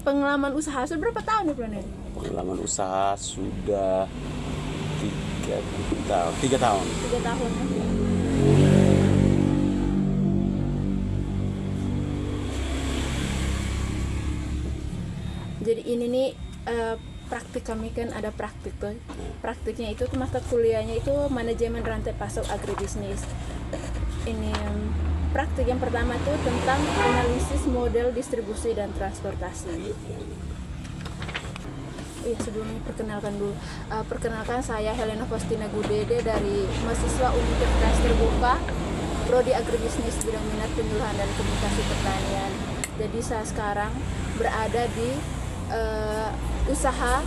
pengalaman usaha sudah berapa tahun nih Proner? Pengalaman usaha sudah 3 tahun. 3 tahun ya. Jadi ini nih praktik kami kan ada praktik tuh. Praktiknya itu mata kuliahnya itu manajemen rantai pasok agribisnis. Ini praktik yang pertama tuh tentang analisis model distribusi dan transportasi. Iya, sebelumnya perkenalkan dulu. Perkenalkan, saya Helena Faustina Gudede dari mahasiswa Universitas Terbuka, Prodi Agribisnis bidang minat penyuluhan dan komunikasi pertanian. Jadi saya sekarang berada di usaha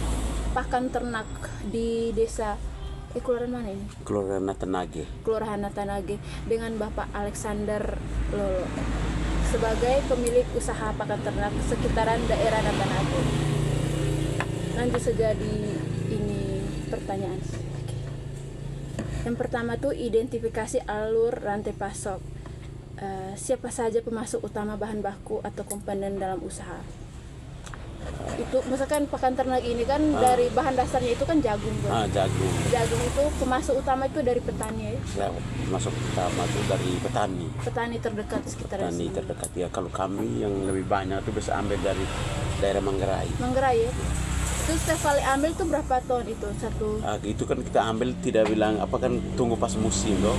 pakan ternak di desa kelurahan mana ini? Kelurahan Natanage. Kelurahan Natanage dengan Bapak Alexander Lolo sebagai pemilik usaha pakan ternak sekitaran daerah Natanage. Lanjut saja di ini pertanyaan. Yang pertama tuh identifikasi alur rantai pasok. Siapa saja pemasok utama bahan baku atau komponen dalam usaha? Itu misalkan pakan ternak ini kan dari bahan dasarnya itu kan jagung kan? Jagung. Jagung itu pemasok utama itu dari petani ya? Masuk utama itu dari petani. Petani terdekat sekitar Petani sini. terdekat ya. Kalau kami yang lebih banyak itu bisa ambil dari daerah Manggarai. Manggarai ya? Itu setiap kali ambil tuh berapa ton itu? Satu? Itu kan kita ambil tidak bilang apa kan tunggu pas musim loh.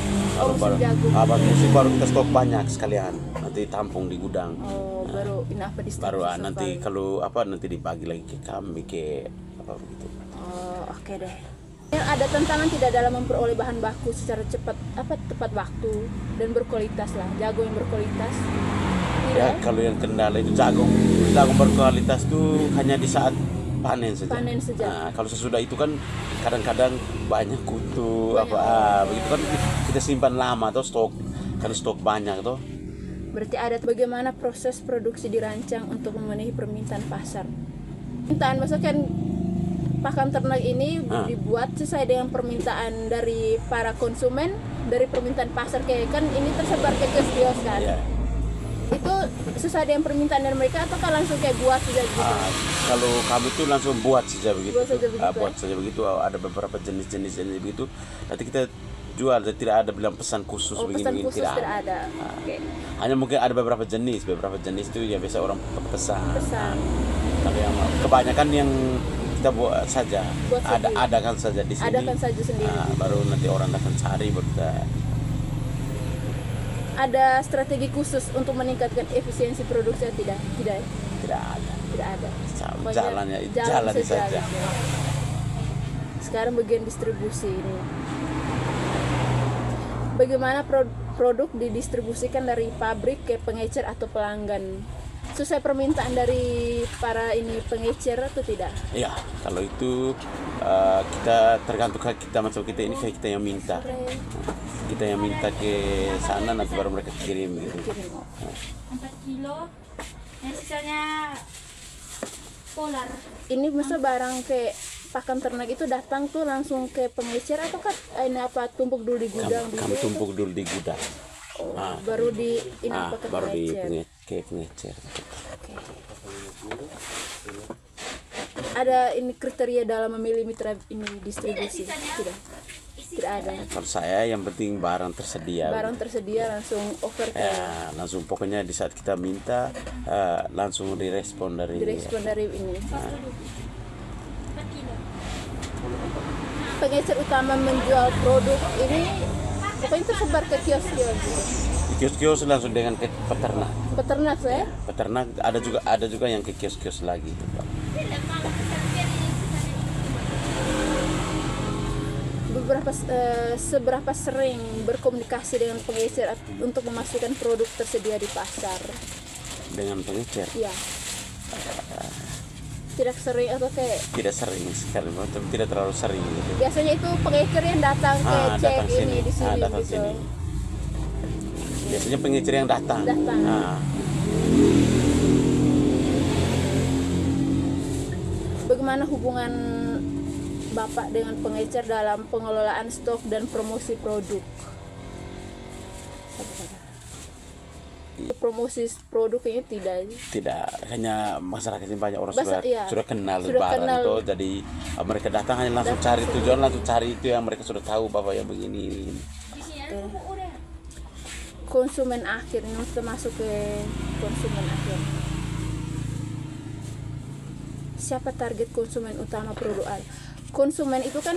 Musim jagung. Pas musim baru kita stok banyak sekalian. Nanti tampung di gudang. Baru ini apa distribusi? Baru nanti kalau nanti dibagi lagi ke kami ke apa begitu. Oke deh. Ada tantangan tidak dalam memperoleh bahan baku secara cepat tepat waktu dan berkualitas lah, jagung yang berkualitas. Tidak? Ya kalau yang kendala itu jagung berkualitas tuh hanya di saat panen saja. Nah, kalau sesudah itu kan kadang-kadang banyak kutu begitu kan kita simpan lama atau stok banyak tuh. Berarti ada bagaimana proses produksi dirancang untuk memenuhi permintaan pasar. Permintaan maksudnya kan pakan ternak ini dibuat sesuai dengan permintaan dari para konsumen, dari permintaan pasar kayak kan ini tersebar ke kios-kios kan. Yeah. Itu sesuai dengan permintaan dari mereka atau kan langsung kayak buat saja gitu? Kalau kami tuh langsung buat saja begitu. Buat saja begitu. Ada beberapa jenis begitu. Nanti kita jual, tidak ada bilang pesan khusus pesan khusus tidak ada. Okay. Hanya mungkin ada beberapa jenis itu ya biasa orang pesan. Kalau yang kebanyakan yang kita buat saja. Adakan saja di sini. Adakan saja sendiri. Baru nanti orang datang cari baru kita. Ada strategi khusus untuk meningkatkan efisiensi produksi tidak? Tidak ada. Jalannya saja. Sekarang bagian distribusi ini. Bagaimana produk didistribusikan dari pabrik ke pengecer atau pelanggan? Sesuai permintaan dari para pengecer atau tidak? Iya, kalau itu kita tergantung kita macam kita ini kayak kita yang minta. Kita yang minta ke sana nanti baru mereka kirim gitu. 4 kilo. Yang sisanya polar. Ini masa barang ke pakan ternak itu datang tuh langsung ke pengecer atau kan tumpuk dulu di gudang? Kami tumpuk dulu di gudang. Baru di baru di pengecer. Okay. Ada kriteria dalam memilih mitra distribusi? Tidak ada. Kalau saya yang penting barang tersedia. Barang tersedia langsung over ke. Langsung pokoknya di saat kita minta langsung direspon dari ini. Pengecer utama menjual produk ini pokoknya tersebar ke kios-kios. Kios-kios langsung dengan ke peternak. Peternak saya? Peternak ada juga yang ke kios-kios lagi. Seberapa sering berkomunikasi dengan pengecer untuk memastikan produk tersedia di pasar? Dengan pengecer? Iya. Tidak sering atau kayak? Tidak sering sekali, macam tidak terlalu sering gitu. Biasanya itu pengecer yang datang ke cek ini di sini datang gitu. Sini. Biasanya pengecer yang datang. Bagaimana hubungan Bapak dengan pengecer dalam pengelolaan stok dan promosi produk? promosi produk kayaknya tidak, hanya masyarakat ini banyak orang iya, sudah kenal sudah barang kenal. itu, jadi mereka datang hanya langsung Datang cari tujuan, langsung cari itu yang mereka sudah tahu bahwa ya begini. Di sini ada bubuk udah. konsumen akhir, ini kita masuk ke konsumen akhir. Siapa target konsumen utama produk A? Konsumen itu kan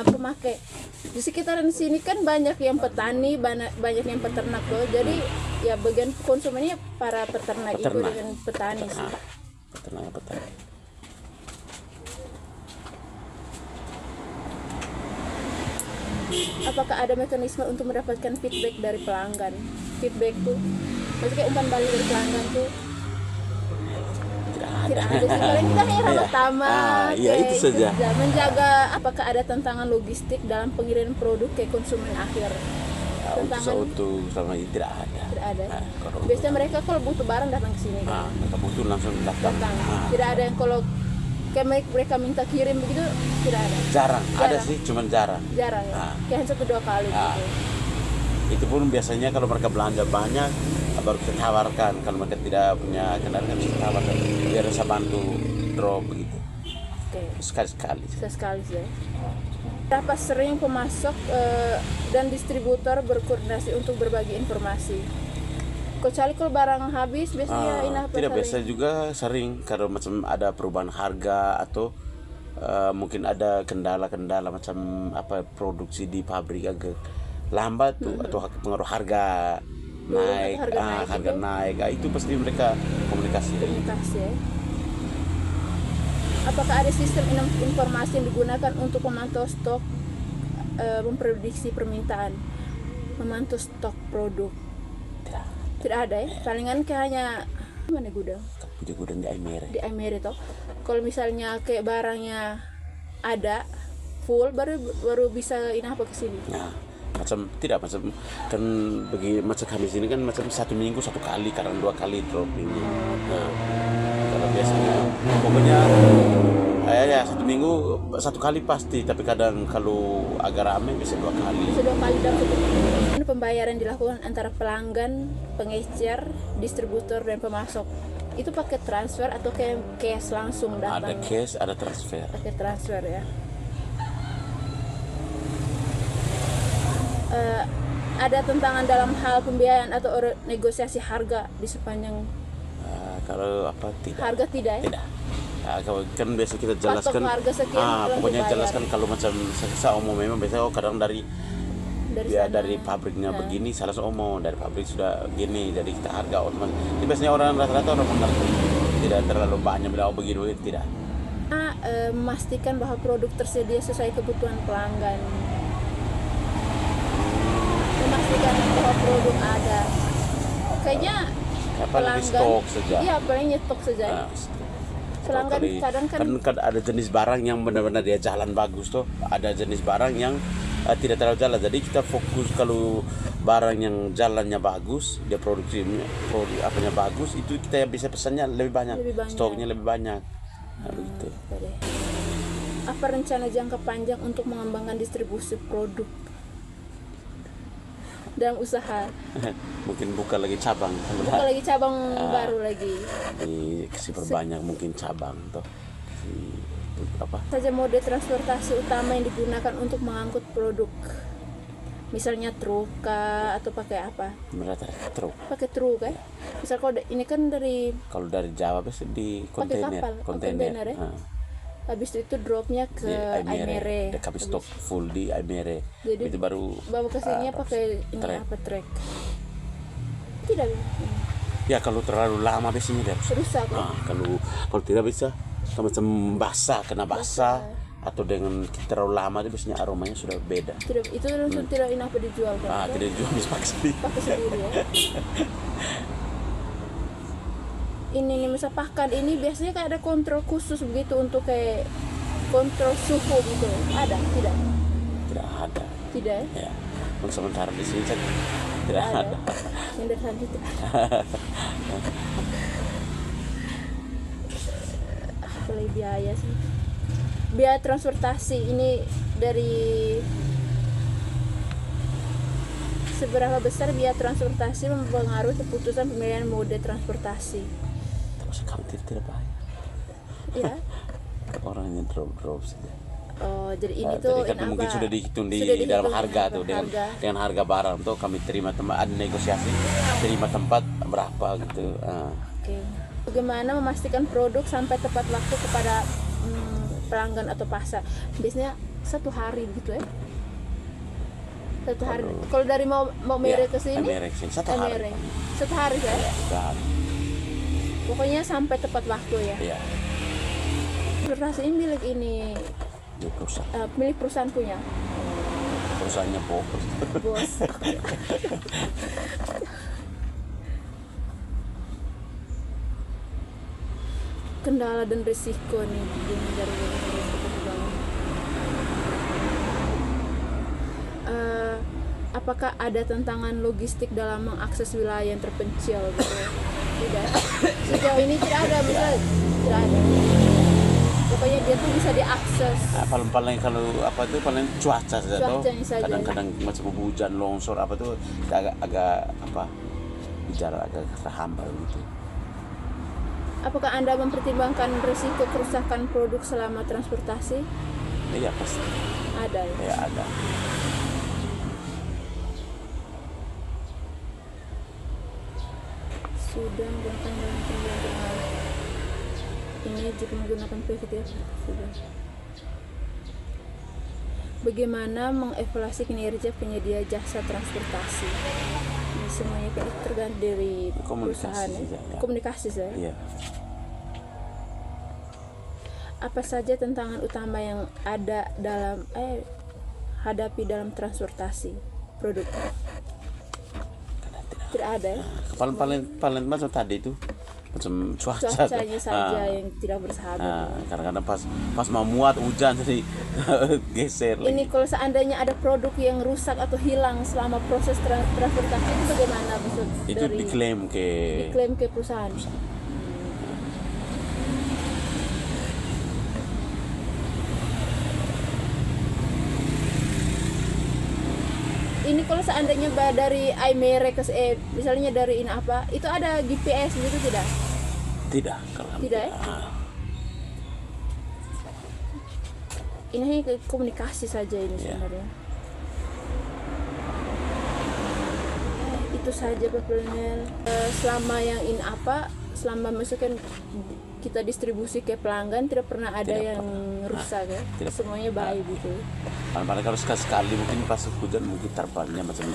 pemakai. Di sekitaran sini kan banyak yang petani, banyak yang peternak loh. Jadi ya bagian konsumennya para peternak. Itu dengan petani sih. Petani. Apakah ada mekanisme untuk mendapatkan feedback dari pelanggan? Feedback tuh, maksudnya umpan balik dari pelanggan tuh tidak ada sih. Paling kita hanya pertama itu saja. Menjaga apakah ada tantangan logistik dalam pengiriman produk ke konsumen akhir. Untuk sama ini tidak ada. Tidak ada. Kalau Biasanya mereka kalau butuh barang datang ke sini. mereka butuh langsung datang. Tidak ada yang kalau kayak mereka minta kirim begitu, tidak ada. Jarang. Ada sih, cuman jarang. Jarang ya. Kayak 1-2 kali gitu. Itu pun biasanya kalau mereka belanja banyak baru kita tawarkan, kalau mereka tidak punya kendaraan kita tawarkan biar bisa bantu drop begitu. Oke. Sekali-sekali. Sekali sih. Berapa sering pemasok dan distributor berkoordinasi untuk berbagi informasi? Kecuali kalau barang habis biasanya tidak biasa juga sering kalau macam ada perubahan harga atau mungkin ada kendala-kendala macam apa produksi di pabrik agak lambat tuh atau pengaruh harga naik, harga naik, itu pasti mereka komunikasi ya. Apakah ada sistem informasi yang digunakan untuk memantau stok, memprediksi permintaan, memantau stok produk? Tidak ada ya. Palingan kayak hanya mana gudang? Di gudang di Aimere toh. Kalau misalnya kayak barangnya ada full baru bisa apa ke sini. Nah, macam kan bagi macam kami sini kan macam 1 minggu 1 kali, kadang 2 kali dropping. Nah, kalau biasanya pokoknya ya 1 minggu 1 kali pasti, tapi kadang kalau agak ramai bisa 2 kali. Bisa 2 kali dalam 1 minggu. Pembayaran dilakukan antara pelanggan, pengecer, distributor dan pemasok. Itu pakai transfer atau kayak cash langsung datang? Ada cash, ada transfer. Pakai transfer ya. Ada tantangan dalam hal pembiayaan atau negosiasi harga di sepanjang kalau apa tidak? Harga tidak ya? Tidak. Kan biasa kita jelaskan. Patok harga sekian, pokoknya dibayar. jelaskan kalau macam saya omong memang biasanya kadang dari pabriknya begini, salah omong dari pabrik sudah gini, jadi kita harga otomatis. Jadi biasanya orang rata-rata orang mengerti, tidak terlalu banyak bilang begini tidak. Memastikan bahwa produk tersedia sesuai kebutuhan pelanggan. Memastikan bahwa produk ada. Kayaknya pelanggan stok saja. Iya, paling nyetok saja. Pelanggan kadang kan ada jenis barang yang benar-benar dia jalan bagus tuh, ada jenis barang yang tidak terlalu jalan. Jadi kita fokus kalau barang yang jalannya bagus, dia produk apanya bagus, itu kita bisa pesannya lebih banyak. Stoknya lebih banyak. Nah, begitu. Apa rencana jangka panjang untuk mengembangkan distribusi produk dalam usaha? Mungkin buka lagi cabang. Baru lagi. Kasih perbanyak mungkin cabang tuh. Apa saja mode transportasi utama yang digunakan untuk mengangkut produk, misalnya truk atau pakai apa? Truk. Pakai truk kan? Misal ini kan kalau dari Jawa biasa di kontainer ya? Habis itu dropnya ke Aimere. Kami stok full di Aimere. Jadi itu baru bawa ke sini pakai ini trek. Tidak. Ya kalau terlalu lama biasanya rusak. Kalau tidak bisa macam kena basah atau dengan terlalu lama itu biasanya aromanya sudah beda. Itu langsung tidak dijual kan? Tidak dijual, bisa pakai sendiri ya. Ini misal pakan ini biasanya kayak ada kontrol khusus begitu untuk kayak kontrol suhu gitu. Ada? Tidak? Tidak ada. Tidak ya? Ya. Untuk sementara di sini tidak ada. Yang dari sana itu. Apalagi biaya sih. Biaya transportasi ini dari Seberapa besar biaya transportasi mempengaruhi keputusan pemilihan mode transportasi? Terus kami tidak bayar. Ya. Orangnya drop saja. Oh, jadi ini tuh Jadi kan mungkin sudah dihitung di dalam harga tuh dengan harga barang tuh kami terima tempat, ada negosiasi terima tempat berapa gitu. Oke. Bagaimana memastikan produk sampai tepat waktu kepada pelanggan atau pasar? Biasanya 1 hari gitu ya. 1 hari. Kalau dari mau merek ke sini? Merek sini 1 hari. 1 hari kan? Ya, 1 hari. Pokoknya sampai tepat waktu ya. Iya. Transportasi ini milik ini Di perusahaan. milik perusahaan punya. Perusahaannya fokus. Bos. Kendala dan risiko nih dari penerbangan. Apakah ada tantangan logistik dalam mengakses wilayah yang terpencil gitu? Tidak. Sejauh ini tidak ada, misalnya tidak ada. Pokoknya dia tuh bisa diakses. Paling kalau apa tuh paling cuaca saja tuh. Saja. Kadang-kadang macam hujan, longsor apa tuh agak apa bicara agak terhambat gitu. Apakah Anda mempertimbangkan risiko kerusakan produk selama transportasi? Iya pasti. Ada ya? Ya ada. Sudah menggunakan dalam pembuatan ini jika menggunakan PVT sudah. Bagaimana mengevaluasi kinerja penyedia jasa transportasi? Ini semuanya kan tergantung dari perusahaan ya. Komunikasi saja. Iya. Apa saja tantangan utama yang ada dalam hadapi dalam transportasi produk? Tidak ada ya? Paling macam tadi itu macam cuacanya saja yang tidak bersahabat. Kadang-kadang pas mau muat hujan jadi geser lagi. Ini kalau seandainya ada produk yang rusak atau hilang selama proses transportasi itu bagaimana maksud Itu dari diklaim ke perusahaan. Ini kalau seandainya dari iMere ke misalnya dari ini apa, itu ada GPS gitu tidak? Tidak, kalau Tidak ya? Ini hanya komunikasi saja ini sebenarnya. Itu saja Pak Kolonel. Selama yang ini apa, selama masukkan kita distribusi ke pelanggan tidak pernah ada yang rusak ya. Semuanya baik gitu. Paling kalau sekali mungkin pas hujan mungkin terbalnya macam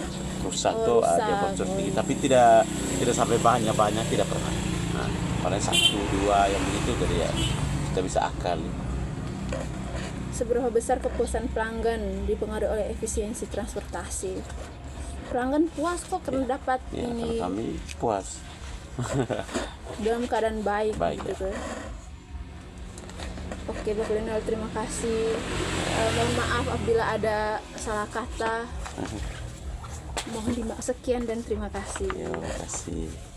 rusak tuh dia bocor sedikit, tapi tidak sampai banyak tidak pernah. Paling 1, 2 yang begitu jadi ya kita bisa akal. Seberapa besar kepuasan pelanggan dipengaruhi oleh efisiensi transportasi? Pelanggan puas kok karena dapat ini. Kalau kami puas. Dalam keadaan baik gitu. Ya. Oke, Pak Kolonel, terima kasih. Mohon maaf apabila ada salah kata. Mohon dimaaf. Sekian dan terima kasih. Terima kasih.